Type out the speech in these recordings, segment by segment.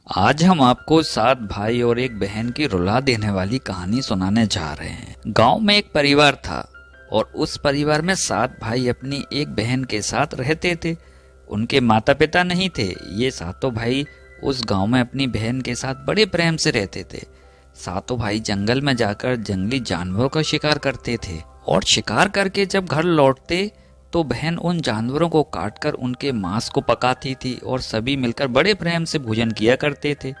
आज हम आपको 7 भाई और एक बहन की रुला देने वाली कहानी सुनाने जा रहे हैं। गांव में एक परिवार था और उस परिवार में 7 भाई अपनी एक बहन के साथ रहते थे। उनके माता पिता नहीं थे। ये सातों भाई उस गांव में अपनी बहन के साथ बड़े प्रेम से रहते थे। सातों भाई जंगल में जाकर जंगली जानवरों का शिकार करते थे और शिकार करके जब घर लौटते तो बहन उन जानवरों को काटकर उनके मांस को पकाती थी और सभी मिलकर बड़े प्रेम से भोजन किया करते थे।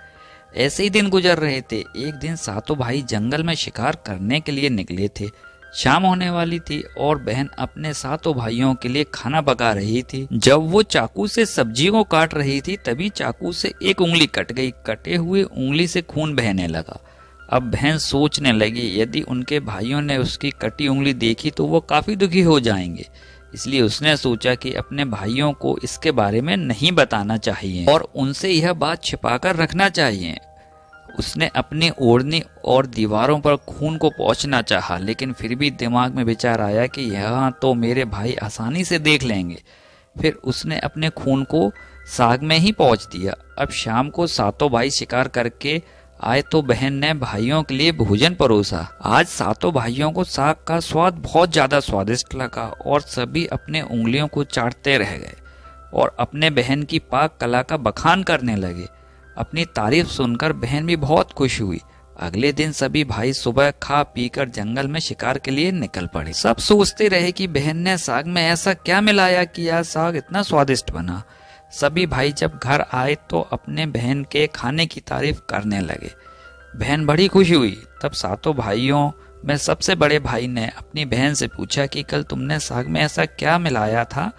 ऐसे ही दिन गुजर रहे थे। एक दिन सातों भाई जंगल में शिकार करने के लिए निकले थे। शाम होने वाली थी और बहन अपने सातों भाइयों के लिए खाना पका रही थी। जब वो चाकू से सब्जियों को काट रही थी तभी चाकू से एक उंगली कट गई। कटे हुए उंगली से खून बहने लगा। अब बहन सोचने लगी यदि उनके भाइयों ने उसकी कटी उंगली देखी तो वो काफी दुखी हो जाएंगे। इसलिए उसने सोचा कि अपने भाइयों को इसके बारे में नहीं बताना चाहिए और उनसे यह बात छिपाकर रखना चाहिए। उसने अपनी ओढ़नी और दीवारों पर खून को पोंछना चाहा, लेकिन फिर भी दिमाग में विचार आया कि यहाँ तो मेरे भाई आसानी से देख लेंगे। फिर उसने अपने खून को साग में ही पोंछ दिया। अब शाम को सातों भाई शिकार करके आए तो बहन ने भाइयों के लिए भोजन परोसा। आज सातों भाइयों को साग का स्वाद बहुत ज्यादा स्वादिष्ट लगा और सभी अपने उंगलियों को चाटते रह गए और अपने बहन की पाक कला का बखान करने लगे। अपनी तारीफ सुनकर बहन भी बहुत खुश हुई। अगले दिन सभी भाई सुबह खा पीकर जंगल में शिकार के लिए निकल पड़े। सब सोचते रहे कि बहन ने साग में ऐसा क्या मिलाया कि यह साग इतना स्वादिष्ट बना। सभी भाई जब घर आए तो अपने बहन के खाने की तारीफ करने लगे। बहन बड़ी खुशी हुई। तब सातों भाइयों में सबसे बड़े भाई ने अपनी बहन से पूछा कि कल तुमने साग में ऐसा क्या मिलाया था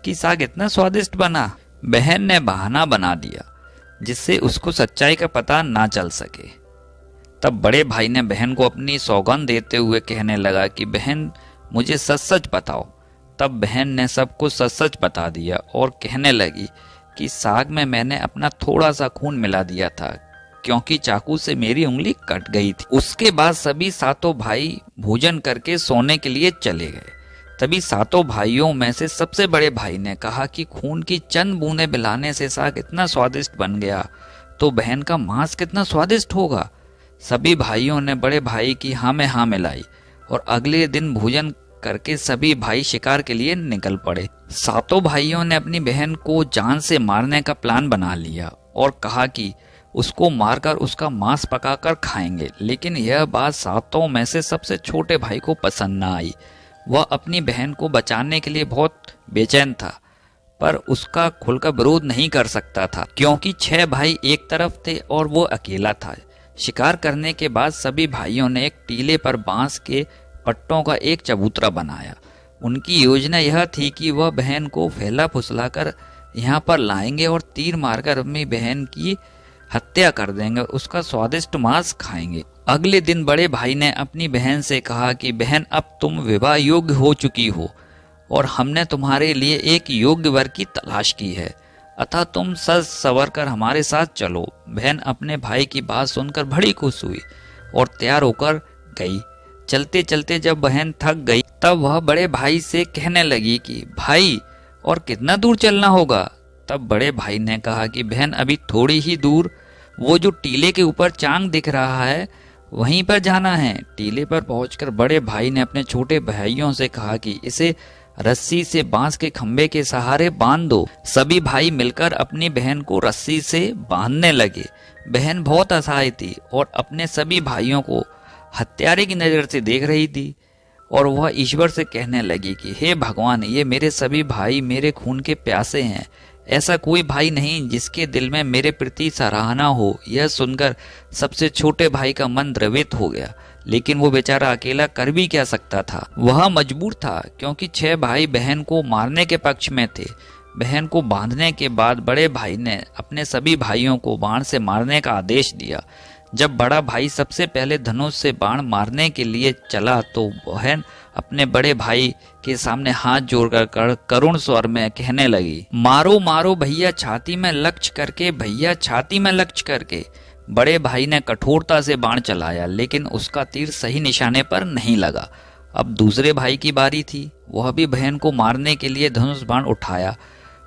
कि साग इतना स्वादिष्ट बना। बहन ने बहाना बना दिया जिससे उसको सच्चाई का पता ना चल सके। तब बड़े भाई ने बहन को अपनी सौगंध देते हुए कहने लगा कि बहन मुझे सच सच बताओ। तब बहन ने सबको सच सच बता दिया और कहने लगी कि साग में मैंने अपना थोड़ा सा खून मिला दिया था क्योंकि चाकू से मेरी उंगली कट गई थी। उसके बाद सभी सातों भाई भोजन करके सोने के लिए चले गए। तभी सातों भाइयों में से सबसे बड़े भाई ने कहा कि खून की चंद बूंदें मिलाने से साग इतना स्वादिष्ट बन गया तो बहन का मांस कितना स्वादिष्ट होगा। सभी भाइयों ने बड़े भाई की हाँ में हाँ मिलाई और अगले दिन भोजन करके सभी भाई शिकार के लिए निकल पड़े। सातों भाइयों ने अपनी बहन को जान से मारने का प्लान बना लिया और कहा कि उसको मारकर उसका मांस पकाकर खाएंगे। लेकिन यह बात सातों में से सबसे छोटे भाई को पसंद न आई। वह अपनी बहन को बचाने के लिए बहुत बेचैन था, पर उसका खुलकर विरोध नहीं कर सकता था क्योंकि 6 भाई एक तरफ थे और वो अकेला था। शिकार करने के बाद सभी भाइयों ने एक टीले पर बांस के पट्टों का एक चबूतरा बनाया। उनकी योजना यह थी कि वह बहन को फैला फुसलाकर यहाँ पर लाएंगे और तीर मारकर अपनी बहन की हत्या कर देंगे, उसका स्वादिष्ट मांस खाएंगे। अगले दिन बड़े भाई ने अपनी बहन से कहा कि बहन अब तुम विवाह योग्य हो चुकी हो और हमने तुम्हारे लिए एक योग्य वर की तलाश की है, अतः तुम सज सवर कर हमारे साथ चलो। बहन अपने भाई की बात सुनकर बड़ी खुश हुई और तैयार होकर गई। चलते चलते जब बहन थक गई तब वह बड़े भाई से कहने लगी कि भाई और कितना दूर चलना होगा। तब बड़े भाई ने कहा कि बहन अभी थोड़ी ही दूर वो जो टीले के ऊपर चांद दिख रहा है वहीं पर जाना है। टीले पर पहुंचकर बड़े भाई ने अपने छोटे भाइयों से कहा कि इसे रस्सी से बांस के खंभे के सहारे बांध दो। सभी भाई मिलकर अपनी बहन को रस्सी से बांधने लगे। बहन बहुत असहाय थी और अपने सभी भाइयों को हत्यारे की नजर से देख रही थी और वह ईश्वर से कहने लगी कि हे भगवान, ये मेरे सभी भाई मेरे खून के प्यासे हैं। ऐसा कोई भाई नहीं जिसके दिल में मेरे प्रति सराहना हो। यह सुनकर सबसे छोटे भाई का मन द्रवित हो गया, लेकिन वो बेचारा अकेला कर भी क्या सकता था। वह मजबूर था क्योंकि 6 भाई बहन को मारने के पक्ष में थे। बहन को बांधने के बाद बड़े भाई ने अपने सभी भाइयों को बाण से मारने का आदेश दिया। जब बड़ा भाई सबसे पहले धनुष से बाण मारने के लिए चला तो बहन अपने बड़े भाई के सामने हाथ जोड़कर करुण स्वर में कहने लगी, मारो मारो भैया छाती में लक्ष्य करके, भैया छाती में लक्ष्य करके। बड़े भाई ने कठोरता से बाण चलाया लेकिन उसका तीर सही निशाने पर नहीं लगा। अब दूसरे भाई की बारी थी। वह भी बहन को मारने के लिए धनुष बाण उठाया।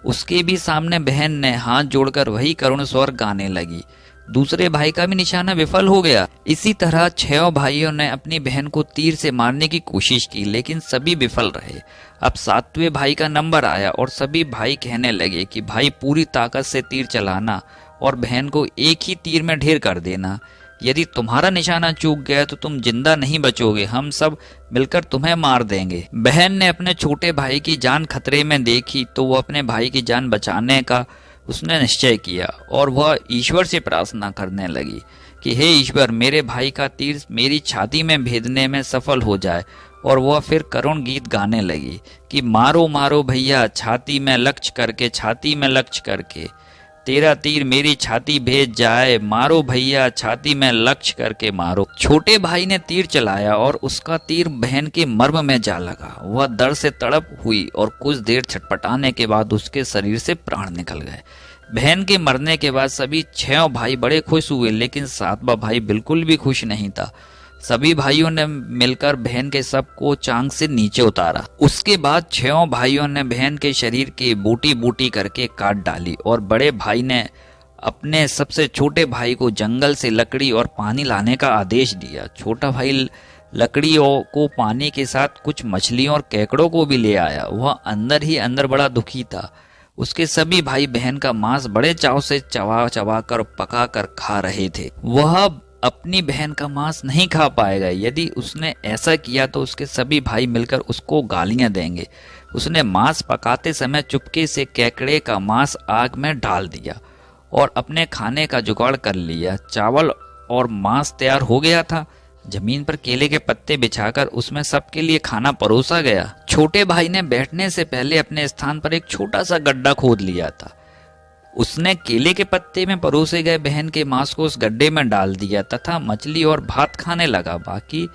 उसके भी सामने बहन ने हाथ जोड़कर वही करुण स्वर गाने लगी। दूसरे भाई का भी निशाना विफल हो गया। इसी तरह 6 भाइयों ने अपनी बहन को तीर से मारने की कोशिश की, लेकिन सभी विफल रहे। अब 7वें भाई का नंबर आया और सभी भाई कहने लगे कि भाई पूरी ताकत से तीर चलाना और बहन को एक ही तीर में ढेर कर देना। यदि तुम्हारा निशाना चूक गया तो तुम जिंदा नहीं बचोगे, हम सब मिलकर तुम्हें मार देंगे। बहन ने अपने छोटे भाई की जान खतरे में देखी तो वो अपने भाई की जान बचाने का उसने निश्चय किया और वह ईश्वर से प्रार्थना करने लगी कि हे ईश्वर, मेरे भाई का तीर मेरी छाती में भेदने में सफल हो जाए। और वह फिर करुण गीत गाने लगी कि मारो मारो भैया छाती में लक्ष्य करके, छाती में लक्ष्य करके, तेरा तीर मेरी छाती भेद जाए, मारो भैया छाती में लक्ष्य करके मारो। छोटे भाई ने तीर चलाया और उसका तीर बहन के मर्म में जा लगा। वह दर्द से तड़प हुई और कुछ देर छटपटाने के बाद उसके शरीर से प्राण निकल गए। बहन के मरने के बाद सभी 6 भाई बड़े खुश हुए, लेकिन 7वां भाई बिल्कुल भी खुश नहीं था। सभी भाइयों ने मिलकर बहन के शव को चांग से नीचे उतारा। उसके बाद 6 भाइयों ने बहन के शरीर की बूटी बूटी करके काट डाली और बड़े भाई ने अपने सबसे छोटे भाई को जंगल से लकड़ी और पानी लाने का आदेश दिया। छोटा भाई लकड़ियों को पानी के साथ कुछ मछलियों और केकड़ों को भी ले आया। वह अंदर ही अंदर बड़ा दुखी था। उसके सभी भाई बहन का मांस बड़े चाव से चबा चबा कर पका कर खा रहे थे। वह अपनी बहन का मांस नहीं खा पाएगा। यदि उसने ऐसा किया तो उसके सभी भाई मिलकर उसको गालियां देंगे। उसने मांस पकाते समय चुपके से केकड़े का मांस आग में डाल दिया और अपने खाने का जुगाड़ कर लिया। चावल और मांस तैयार हो गया था। जमीन पर केले के पत्ते बिछाकर उसमें सबके लिए खाना परोसा गया। छोटे भाई ने बैठने से पहले अपने स्थान पर एक छोटा सा गड्ढा खोद लिया था। उसने केले के पत्ते में परोसे गए बहन के मांस को उस गड्ढे में डाल दिया तथा मछली और भात खाने लगा। बाकी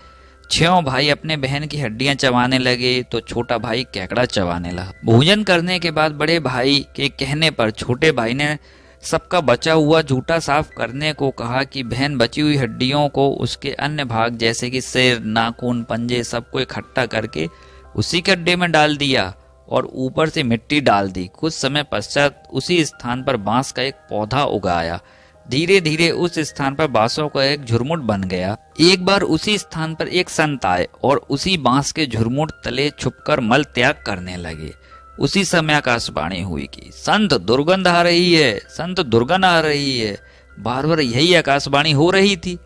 6 भाई अपने बहन की हड्डियां चबाने लगे तो छोटा भाई केकड़ा चबाने लगा। भोजन करने के बाद बड़े भाई के कहने पर छोटे भाई ने सबका बचा हुआ जूठा साफ करने को कहा कि बहन बची हुई हड्डियों को उसके अन्य भाग जैसे कि सिर, नाखून, पंजे सबको इकट्ठा करके उसी गड्ढे में डाल दिया और ऊपर से मिट्टी डाल दी। कुछ समय पश्चात उसी स्थान पर बांस का एक पौधा उगाया। धीरे धीरे उस स्थान पर बांसों का एक झुरमुट बन गया। एक बार उसी स्थान पर एक संत आए और उसी बांस के झुरमुट तले छुपकर मल त्याग करने लगे। उसी समय आकाशवाणी हुई कि संत दुर्गंध आ रही है, संत दुर्गंध आ रही है। बार बार यही आकाशवाणी हो रही थी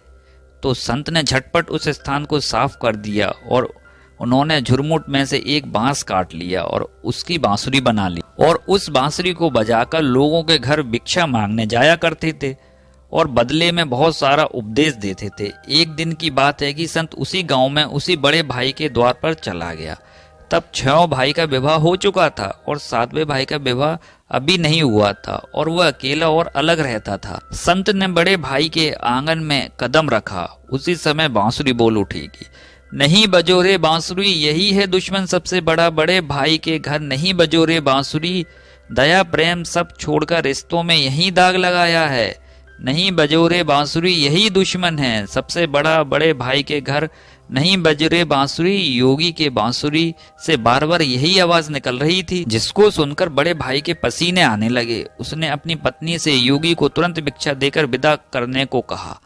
तो संत ने झटपट उस स्थान को साफ कर दिया और उन्होंने झुरमुट में से एक बांस काट लिया और उसकी बांसुरी बना ली और उस बांसुरी को बजाकर लोगों के घर भिक्षा मांगने जाया करते थे और बदले में बहुत सारा उपदेश देते थे। एक दिन की बात है कि संत उसी गांव में उसी बड़े भाई के द्वार पर चला गया। तब 6 भाई का विवाह हो चुका था और 7वें भाई का विवाह अभी नहीं हुआ था और वह अकेला और अलग रहता था। संत ने बड़े भाई के आंगन में कदम रखा। उसी समय बांसुरी बोल उठेगी, नहीं बजो रे बांसुरी, यही है दुश्मन सबसे बड़ा, बड़े भाई के घर नहीं बजो रे बांसुरी, दया प्रेम सब छोड़कर रिश्तों में यही दाग लगाया है। नहीं बजो रे बांसुरी, यही दुश्मन है सबसे बड़ा, बड़े भाई के घर नहीं बज रे बांसुरी। योगी के बांसुरी से बार बार यही आवाज निकल रही थी, जिसको सुनकर बड़े भाई के पसीने आने लगे। उसने अपनी पत्नी से योगी को तुरंत भिक्षा देकर विदा करने को कहा।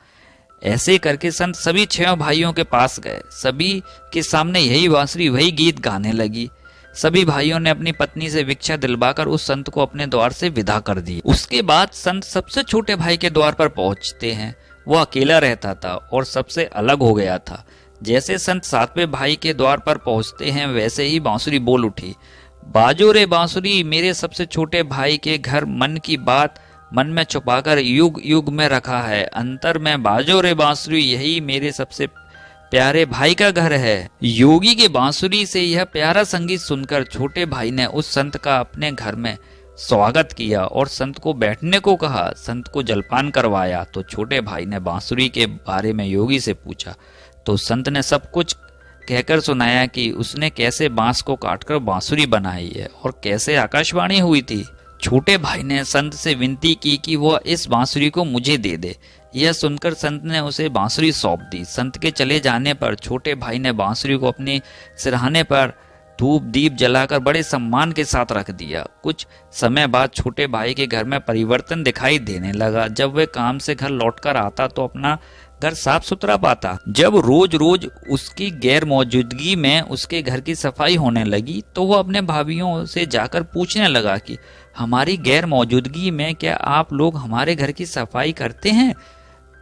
ऐसे करके संत सभी 6 भाइयों के पास गए। सभी के सामने यही बांसुरी वही गीत गाने लगी। सभी भाइयों ने अपनी पत्नी से भिक्षा दिलवाकर उस संत को अपने द्वार से विदा कर दी। उसके बाद संत सबसे छोटे भाई के द्वार पर पहुंचते हैं। वह अकेला रहता था और सबसे अलग हो गया था। जैसे संत 7वें भाई के द्वार पर पहुंचते हैं वैसे ही बांसुरी बोल उठी, बाजो रे बांसुरी, मेरे सबसे छोटे भाई के घर मन की बात मन में छुपाकर युग युग में रखा है। अंतर में बाजो रे बांसुरी, यही मेरे सबसे प्यारे भाई का घर है। योगी के बांसुरी से यह प्यारा संगीत सुनकर छोटे भाई ने उस संत का अपने घर में स्वागत किया और संत को बैठने को कहा। संत को जलपान करवाया तो छोटे भाई ने बांसुरी के बारे में योगी से पूछा तो संत ने सब कुछ कहकर सुनाया कि उसने कैसे बांस को काटकर बांसुरी बनाई है और कैसे आकाशवाणी हुई थी। छोटे भाई ने संत से विनती की कि वह इस बांसुरी को मुझे दे दे। यह सुनकर संत ने उसे बांसुरी सौंप दी। संत के चले जाने पर छोटे भाई ने बांसुरी को अपने सिरहाने पर धूप दीप जलाकर बड़े सम्मान के साथ रख दिया। कुछ समय बाद छोटे भाई के घर में परिवर्तन दिखाई देने लगा। जब वह काम से घर लौटकर आता तो अपना घर साफ सुथरा पाता। जब रोज रोज उसकी गैर मौजूदगी में उसके घर की सफाई होने लगी तो वह अपने भाइयों से जाकर पूछने लगा कि हमारी गैर मौजूदगी में क्या आप लोग हमारे घर की सफाई करते हैं?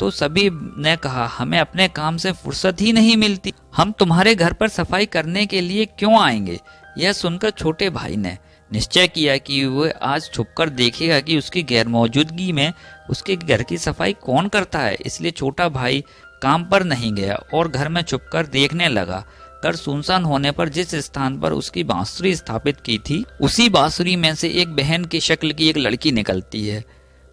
तो सभी ने कहा, हमें अपने काम से फुर्सत ही नहीं मिलती, हम तुम्हारे घर पर सफाई करने के लिए क्यों आएंगे? यह सुनकर छोटे भाई ने निश्चय किया कि वह आज छुपकर देखेगा कि उसकी गैर मौजूदगी में उसके घर की सफाई कौन करता है। इसलिए छोटा भाई काम पर नहीं गया और घर में छुपकर देखने लगा। घर सुनसान होने पर जिस स्थान पर उसकी बांसुरी स्थापित की थी, उसी बांसुरी में से एक बहन की शक्ल की एक लड़की निकलती है।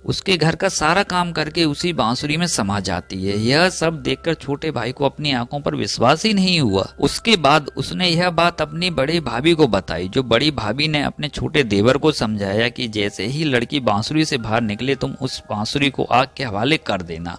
उसके घर का सारा काम करके उसी बांसुरी में समा जाती है। यह सब देखकर छोटे भाई को अपनी आंखों पर विश्वास ही नहीं हुआ। उसके बाद उसने यह बात अपनी बड़ी भाभी को बताई। जो बड़ी भाभी ने अपने छोटे देवर को समझाया कि जैसे ही लड़की बांसुरी से बाहर निकले तुम उस बांसुरी को आग के हवाले कर देना।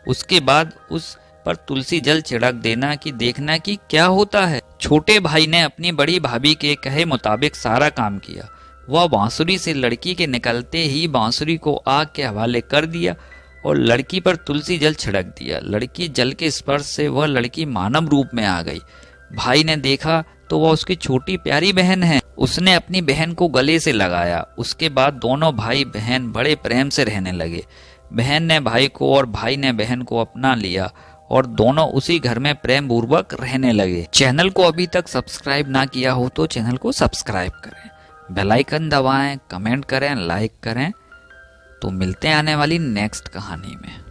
उसके बाद उस पर तुलसी जल छिड़क देना कि देखना कि क्या होता है। छोटे भाई ने अपनी बड़ी भाभी के कहे मुताबिक सारा काम किया। वह बांसुरी से लड़की के निकलते ही बांसुरी को आग के हवाले कर दिया और लड़की पर तुलसी जल छिड़क दिया। लड़की जल के स्पर्श से वह लड़की मानव रूप में आ गई। भाई ने देखा तो वह उसकी छोटी प्यारी बहन है। उसने अपनी बहन को गले से लगाया। उसके बाद दोनों भाई बहन बड़े प्रेम से रहने लगे। बहन ने भाई को और भाई ने बहन को अपना लिया और दोनों उसी घर में प्रेम पूर्वक रहने लगे। चैनल को अभी तक सब्सक्राइब ना किया हो तो चैनल को सब्सक्राइब करें, बेल आइकन दबाएं, कमेंट करें, लाइक करें। तो मिलते हैं आने वाली नेक्स्ट कहानी में।